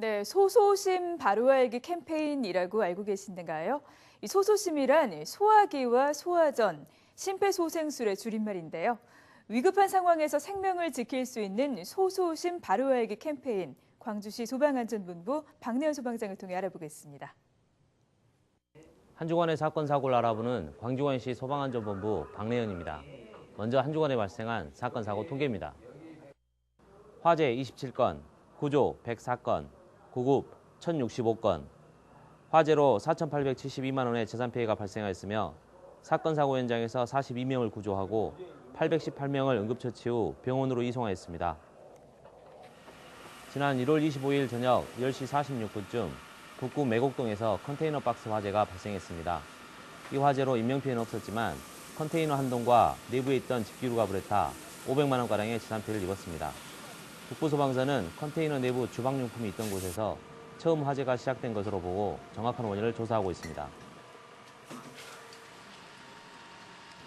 네, 소소심 바로알기 캠페인이라고 알고 계신가요? 이 소소심이란 소화기와 소화전, 심폐소생술의 줄임말인데요. 위급한 상황에서 생명을 지킬 수 있는 소소심 바로알기 캠페인, 광주시 소방안전본부 박내연 소방장을 통해 알아보겠습니다. 한 주간의 사건, 사고를 알아보는 광주광역시 소방안전본부 박내연입니다. 먼저 한 주간에 발생한 사건, 사고 통계입니다. 화재 27건, 구조 104건, 구급 1065건, 화재로 4,872만 원의 재산 피해가 발생하였으며 사건 사고 현장에서 42명을 구조하고 818명을 응급처치 후 병원으로 이송하였습니다. 지난 1월 25일 저녁 10시 46분쯤 북구 매곡동에서 컨테이너 박스 화재가 발생했습니다. 이 화재로 인명피해는 없었지만 컨테이너 한 동과 내부에 있던 집기류가 불에 타 500만 원가량의 재산 피해를 입었습니다. 북부소방서는 컨테이너 내부 주방용품이 있던 곳에서 처음 화재가 시작된 것으로 보고 정확한 원인을 조사하고 있습니다.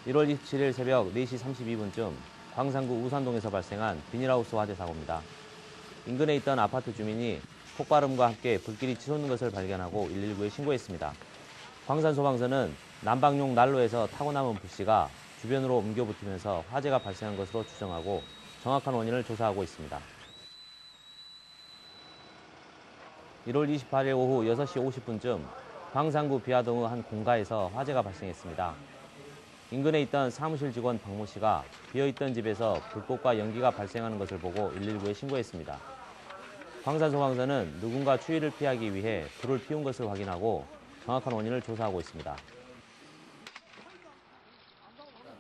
1월 27일 새벽 4시 32분쯤 광산구 우산동에서 발생한 비닐하우스 화재 사고입니다. 인근에 있던 아파트 주민이 폭발음과 함께 불길이 치솟는 것을 발견하고 119에 신고했습니다. 광산소방서는 난방용 난로에서 타고 남은 불씨가 주변으로 옮겨 붙으면서 화재가 발생한 것으로 추정하고 정확한 원인을 조사하고 있습니다. 1월 28일 오후 6시 50분쯤 광산구 비아동의 한 공가에서 화재가 발생했습니다. 인근에 있던 사무실 직원 박모 씨가 비어있던 집에서 불꽃과 연기가 발생하는 것을 보고 119에 신고했습니다. 광산소방서는 누군가 추위를 피하기 위해 불을 피운 것을 확인하고 정확한 원인을 조사하고 있습니다.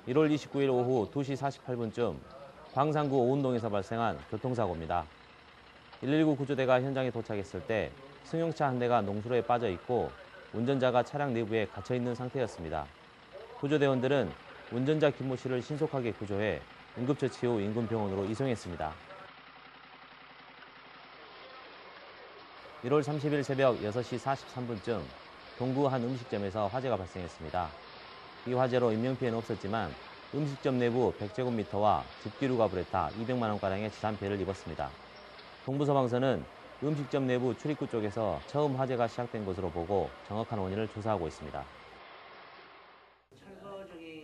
1월 29일 오후 2시 48분쯤 광산구 오운동에서 발생한 교통사고입니다. 119 구조대가 현장에 도착했을 때 승용차 한 대가 농수로에 빠져 있고 운전자가 차량 내부에 갇혀 있는 상태였습니다. 구조대원들은 운전자 김모 씨를 신속하게 구조해 응급처치 후 인근 병원으로 이송했습니다. 1월 30일 새벽 6시 43분쯤 동구 한 음식점에서 화재가 발생했습니다. 이 화재로 인명피해는 없었지만 음식점 내부 100제곱미터와 집기류가 불에 타 200만 원가량의 재산 피해를 입었습니다. 동부소방서는 음식점 내부 출입구 쪽에서 처음 화재가 시작된 것으로 보고 정확한 원인을 조사하고 있습니다.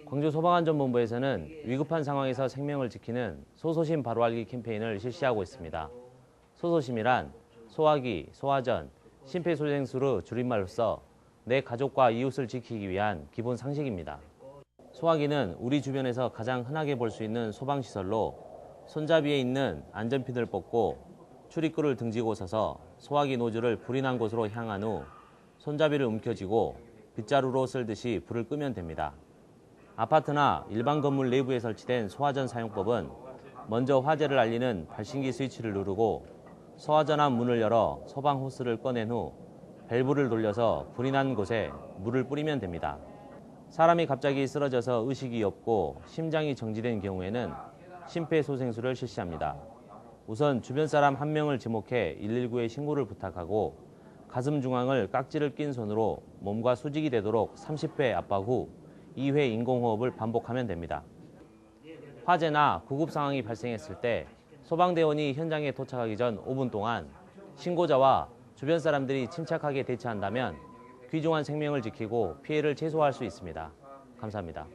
광주소방안전본부에서는 위급한 상황에서 생명을 지키는 소소심 바로알기 캠페인을 실시하고 있습니다. 소소심이란 소화기, 소화전, 심폐소생술의 줄임말로서 내 가족과 이웃을 지키기 위한 기본 상식입니다. 소화기는 우리 주변에서 가장 흔하게 볼 수 있는 소방시설로 손잡이에 있는 안전핀을 뽑고 출입구를 등지고 서서 소화기 노즐을 불이 난 곳으로 향한 후 손잡이를 움켜쥐고 빗자루로 쓸듯이 불을 끄면 됩니다. 아파트나 일반 건물 내부에 설치된 소화전 사용법은 먼저 화재를 알리는 발신기 스위치를 누르고 소화전함 문을 열어 소방 호스를 꺼낸 후 밸브를 돌려서 불이 난 곳에 물을 뿌리면 됩니다. 사람이 갑자기 쓰러져서 의식이 없고 심장이 정지된 경우에는 심폐소생술을 실시합니다. 우선 주변 사람 한 명을 지목해 119에 신고를 부탁하고 가슴 중앙을 깍지를 낀 손으로 몸과 수직이 되도록 30회 압박 후 2회 인공호흡을 반복하면 됩니다. 화재나 구급 상황이 발생했을 때 소방대원이 현장에 도착하기 전 5분 동안 신고자와 주변 사람들이 침착하게 대처한다면 귀중한 생명을 지키고 피해를 최소화할 수 있습니다. 감사합니다.